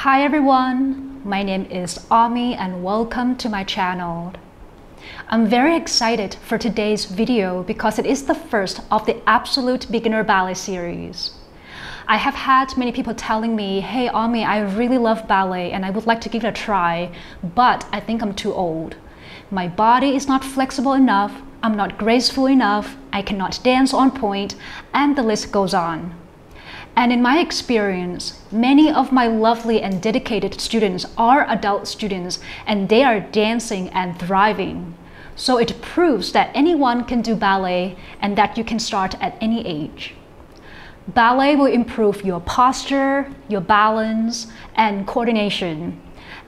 Hi everyone, my name is Ommi and welcome to my channel. I'm very excited for today's video because it is the first of the Absolute Beginner Ballet series. I have had many people telling me, hey Ommi, I really love ballet and I would like to give it a try, but I think I'm too old. My body is not flexible enough, I'm not graceful enough, I cannot dance on point, and the list goes on. And in my experience, many of my lovely and dedicated students are adult students and they are dancing and thriving. So it proves that anyone can do ballet and that you can start at any age. Ballet will improve your posture, your balance, and coordination.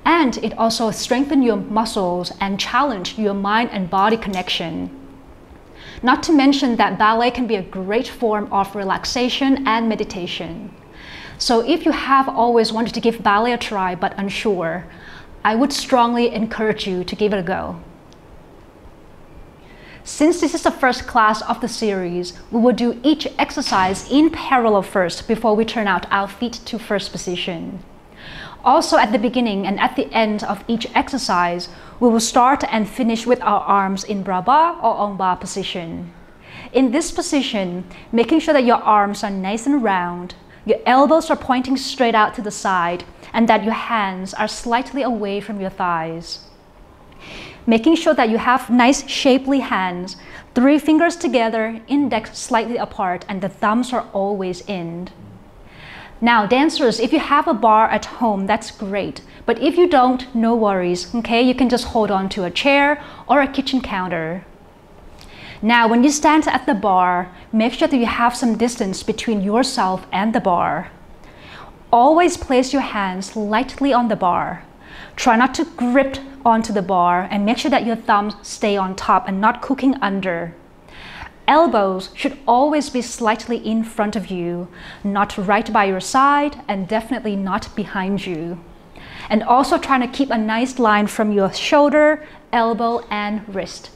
And it also strengthens your muscles and challenge your mind and body connection. Not to mention that ballet can be a great form of relaxation and meditation. So if you have always wanted to give ballet a try but unsure, I would strongly encourage you to give it a go. Since this is the first class of the series, we will do each exercise in parallel first before we turn out our feet to first position. Also at the beginning and at the end of each exercise, we will start and finish with our arms in barre or en bas position. In this position, making sure that your arms are nice and round, your elbows are pointing straight out to the side, and that your hands are slightly away from your thighs. Making sure that you have nice shapely hands, 3 fingers together, index slightly apart, and the thumbs are always in. Now dancers, if you have a bar at home, that's great. But if you don't, no worries, okay? You can just hold on to a chair or a kitchen counter. Now when you stand at the bar, make sure that you have some distance between yourself and the bar. Always place your hands lightly on the bar. Try not to grip onto the bar and make sure that your thumbs stay on top and not cooking under. Elbows should always be slightly in front of you, not right by your side and definitely not behind you. And also trying to keep a nice line from your shoulder, elbow, and wrist.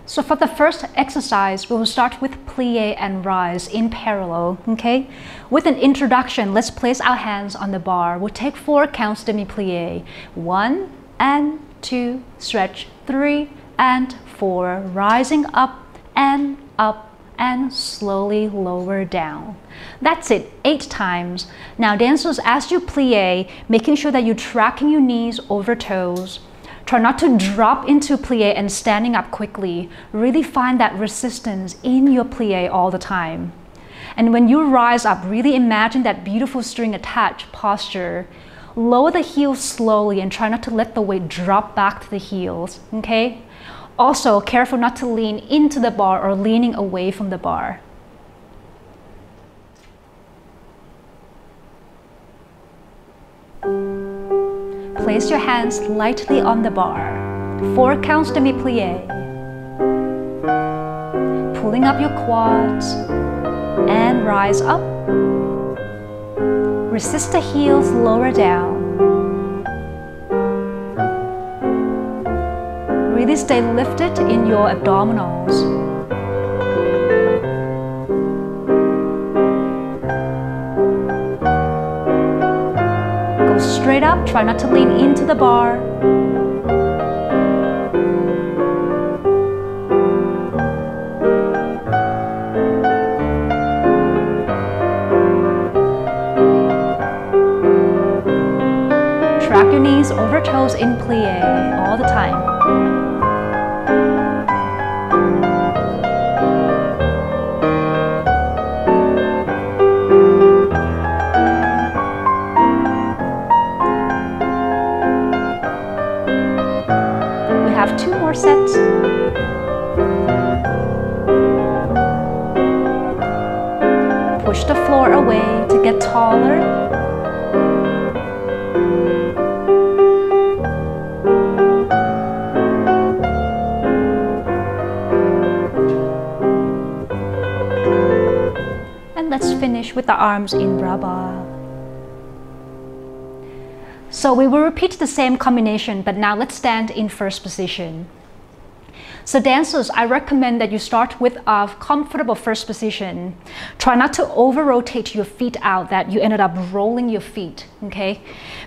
So for the first exercise, we will start with plié and rise in parallel, okay? With an introduction, let's place our hands on the bar. We'll take 4 counts demi-plié. 1 and 2, stretch, 3 and 4, rising up and slowly lower down. That's it, 8 times. Now dancers, as you plié, making sure that you're tracking your knees over toes. Try not to drop into plié and standing up quickly. Really find that resistance in your plié all the time. And when you rise up, really imagine that beautiful string attached posture. Lower the heels slowly and try not to let the weight drop back to the heels, okay? Also, careful not to lean into the bar or leaning away from the bar. Place your hands lightly on the bar. 4 counts demi-plié. Pulling up your quads and rise up. Resist the heels, lower down. Really stay lifted in your abdominals. Go straight up, try not to lean into the bar. Track your knees over toes in plié all the time. Have 2 more sets. Push the floor away to get taller. And let's finish with the arms in barre. So we will repeat the same combination, but now let's stand in first position. So dancers, I recommend that you start with a comfortable first position. Try not to over-rotate your feet out, that you ended up rolling your feet, okay?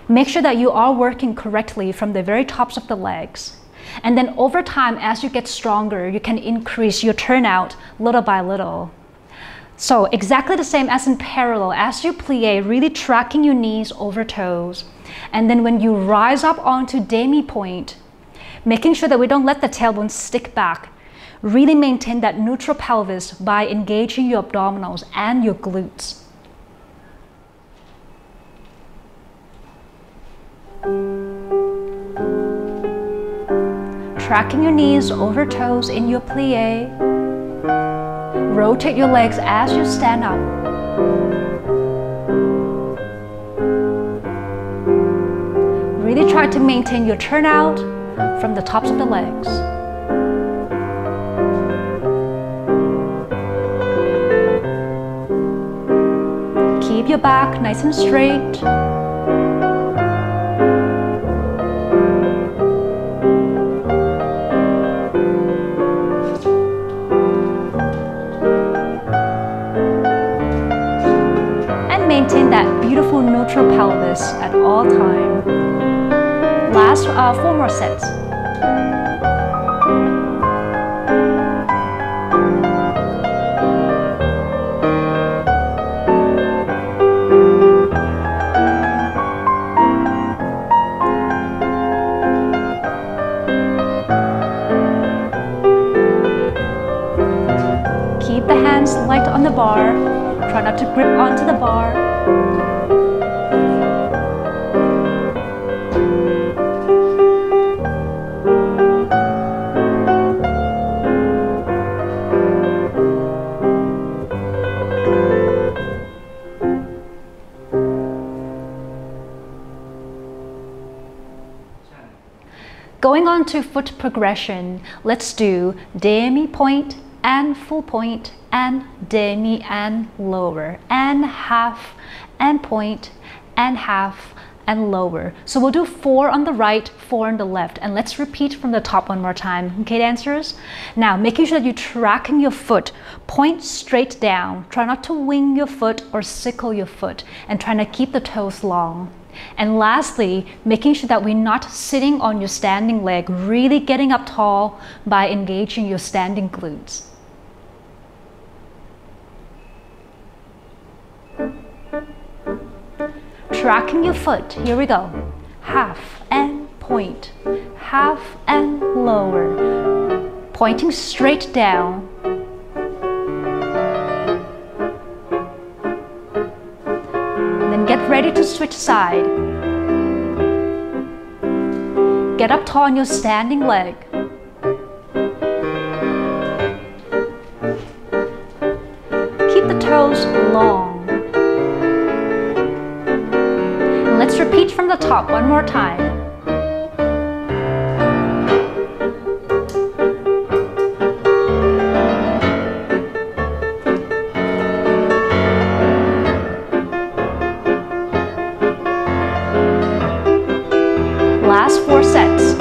Make sure that you are working correctly from the very tops of the legs. And then over time, as you get stronger, you can increase your turnout little by little. So exactly the same as in parallel, as you plie, really tracking your knees over toes. And then when you rise up onto demi-point, making sure that we don't let the tailbone stick back. Really maintain that neutral pelvis by engaging your abdominals and your glutes. Tracking your knees over toes in your plie. Rotate your legs as you stand up. Really try to maintain your turnout from the tops of the legs. Keep your back nice and straight. And maintain that beautiful neutral pelvis at all times. Last 4 more sets. Keep the hands light on the bar. Try not to grip onto the bar. Going on to foot progression, let's do demi-point and full point and demi and lower and half and point and half and lower. So we'll do 4 on the right, 4 on the left, and let's repeat from the top one more time, okay dancers? Now making sure that you're tracking your foot, point straight down, try not to wing your foot or sickle your foot, and trying to keep the toes long. And lastly, making sure that we're not sitting on your standing leg, really getting up tall by engaging your standing glutes. Tracking your foot, here we go. Half and point, half and lower. Pointing straight down. Get ready to switch side. Get up tall on your standing leg. Keep the toes long. And let's repeat from the top one more time. Last 4 sets.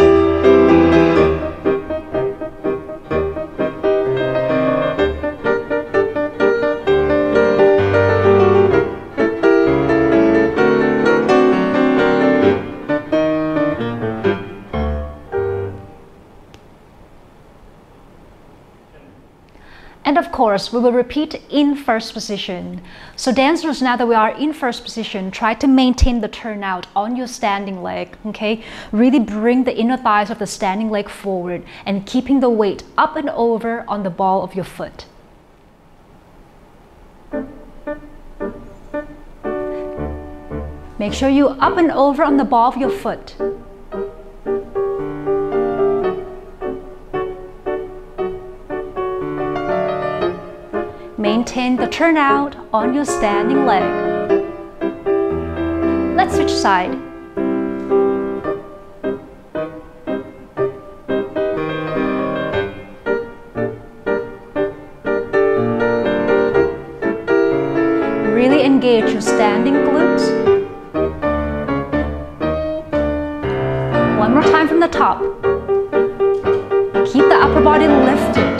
And of course, we will repeat in first position. So dancers, now that we are in first position, try to maintain the turnout on your standing leg, okay? Really bring the inner thighs of the standing leg forward and keeping the weight up and over on the ball of your foot. Make sure you up and over on the ball of your foot. Maintain the turnout on your standing leg. Let's switch side. Really engage your standing glutes. One more time from the top. Keep the upper upper body lifted.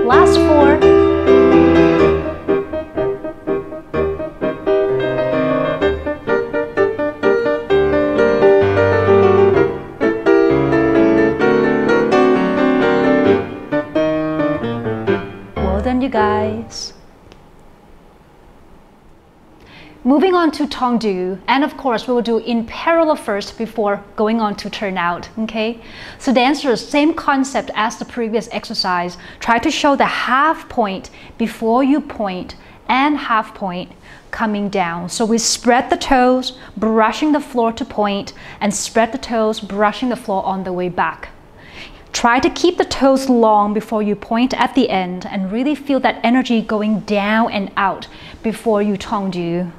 Last 4. Well done, you guys. Moving on to tendu, and of course we will do in parallel first before going on to turnout, okay? So dancers, same concept as the previous exercise. Try to show the half point before you point and half point coming down. So we spread the toes, brushing the floor to point, and spread the toes, brushing the floor on the way back. Try to keep the toes long before you point at the end and really feel that energy going down and out before you tendu.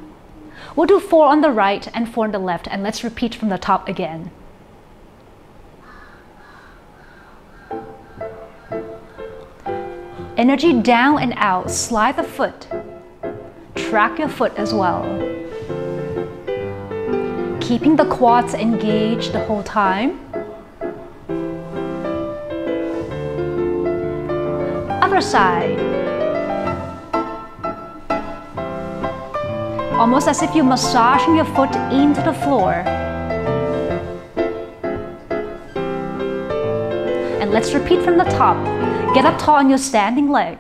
We'll do 4 on the right and 4 on the left, and let's repeat from the top again. Energy down and out, slide the foot. Track your foot as well. Keeping the quads engaged the whole time. Other side. Almost as if you're massaging your foot into the floor. And let's repeat from the top. Get up tall on your standing leg.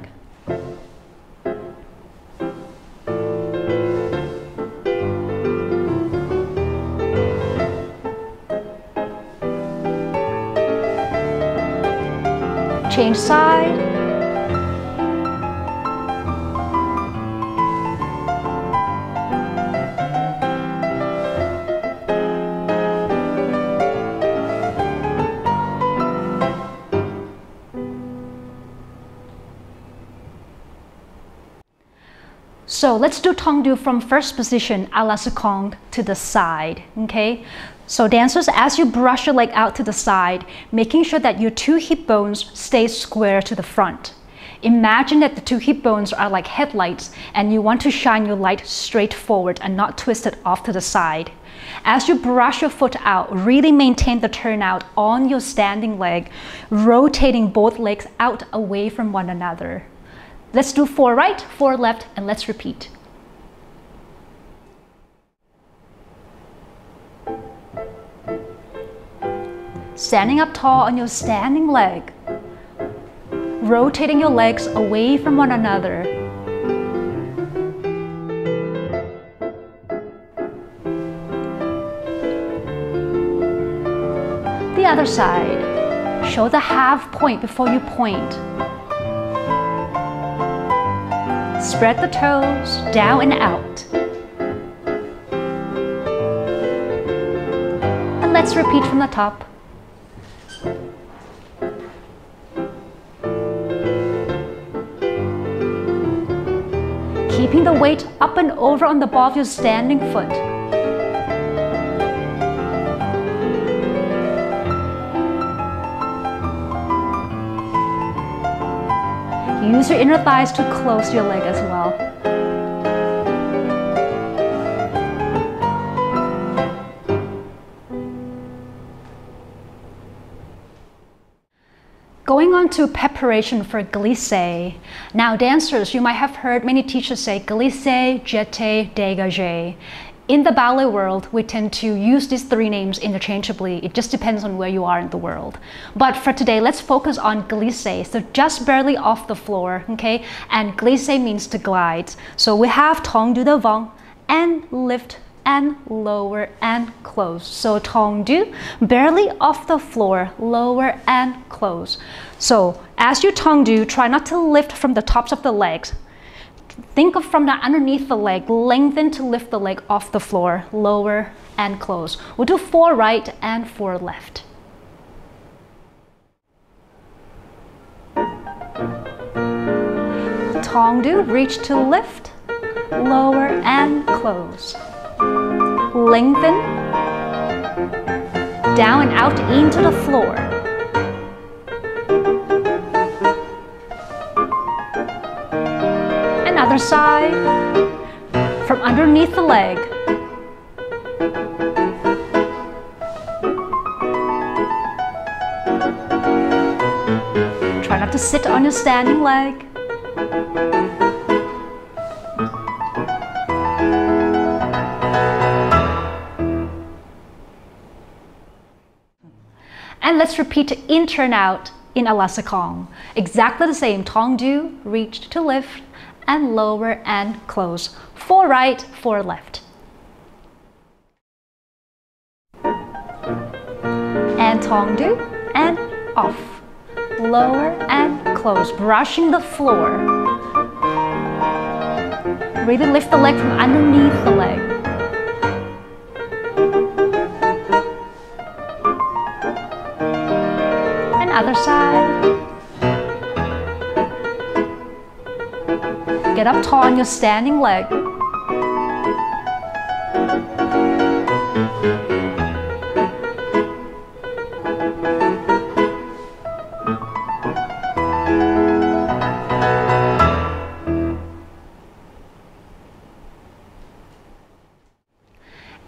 Change side. So let's do tendu from first position a la seconde to the side, okay? So dancers, as you brush your leg out to the side, making sure that your 2 hip bones stay square to the front. Imagine that the 2 hip bones are like headlights and you want to shine your light straight forward and not twist it off to the side. As you brush your foot out, really maintain the turnout on your standing leg, rotating both legs out away from one another. Let's do 4 right, 4 left, and let's repeat. Standing up tall on your standing leg. Rotating your legs away from one another. The other side. Show the half point before you point. Spread the toes down and out. And let's repeat from the top. Keeping the weight up and over on the ball of your standing foot. Use your inner thighs to close your leg as well. Going on to preparation for glissé. Now dancers, you might have heard many teachers say glissé, jeté, dégagé. In the ballet world, we tend to use these 3 names interchangeably. It just depends on where you are in the world. But for today, let's focus on glissé. So just barely off the floor, okay? And glissé means to glide. So we have tendu devant and lift and lower and close. So tendu, barely off the floor, lower and close. So as you tendu, try not to lift from the tops of the legs. Think of from the underneath the leg, lengthen to lift the leg off the floor, lower and close. We'll do 4 right and 4 left. Tendu, reach to lift, lower and close. Lengthen, down and out into the floor. Other side. from underneath the leg. Try not to sit on your standing leg. And let's repeat in turnout in a la seconde. Exactly the same, tendu, reach to lift, and lower and close. 4 right, 4 left. And tendu, and off. Lower and close, brushing the floor. Really lift the leg from underneath the leg. And other side. Get up tall on your standing leg.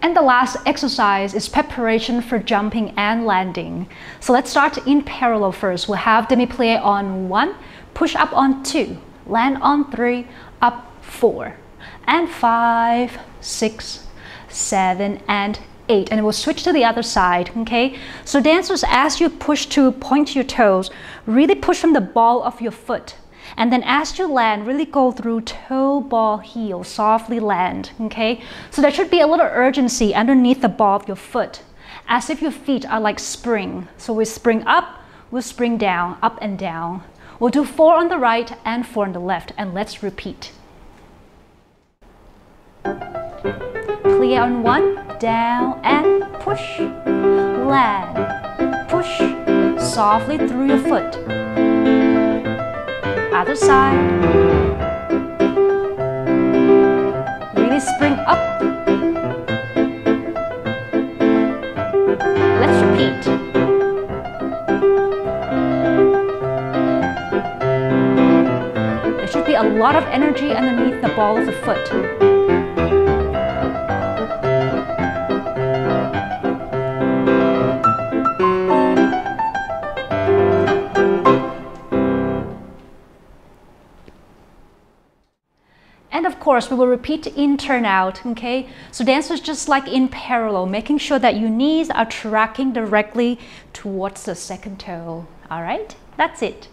And the last exercise is preparation for jumping and landing. So let's start in parallel first. We'll have demi-plié on 1, push up on 2, land on 3, up 4, and 5, 6, 7, and 8. And we'll switch to the other side, okay? So dancers, as you push to point your toes, really push from the ball of your foot. And then as you land, really go through toe, ball, heel, softly land, okay? So there should be a little urgency underneath the ball of your foot, as if your feet are like spring. So we spring up, we'll spring down, up and down. We'll do 4 on the right and 4 on the left, and let's repeat. Plié on 1, down and push, land, push, softly through your foot. Other side. Really spring up. Let's repeat. There should be a lot of energy underneath the ball of the foot. And of course, we will repeat in turnout, okay? So dancers just like in parallel, making sure that your knees are tracking directly towards the second toe. All right, that's it.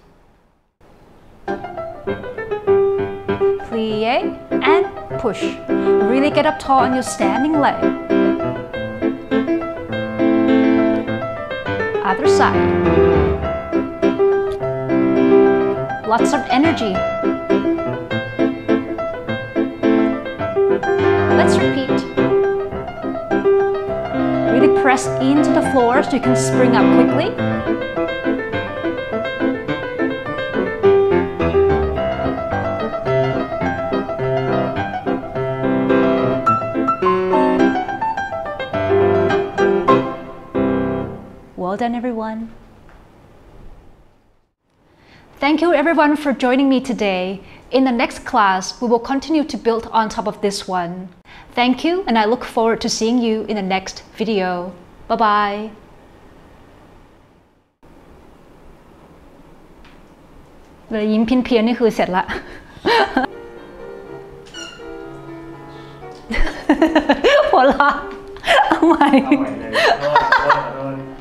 Plié and push. Really get up tall on your standing leg. Other side. Lots of energy. Let's repeat. Really press into the floor so you can spring up quickly. Well done, everyone. Thank you everyone for joining me today. In the next class, we will continue to build on top of this one. Thank you, and I look forward to seeing you in the next video. Bye-bye. เวลายิ้มเพี้ยนๆนี่คือเสร็จละ หัวเราะเอาใหม่ เอาใหม่เลย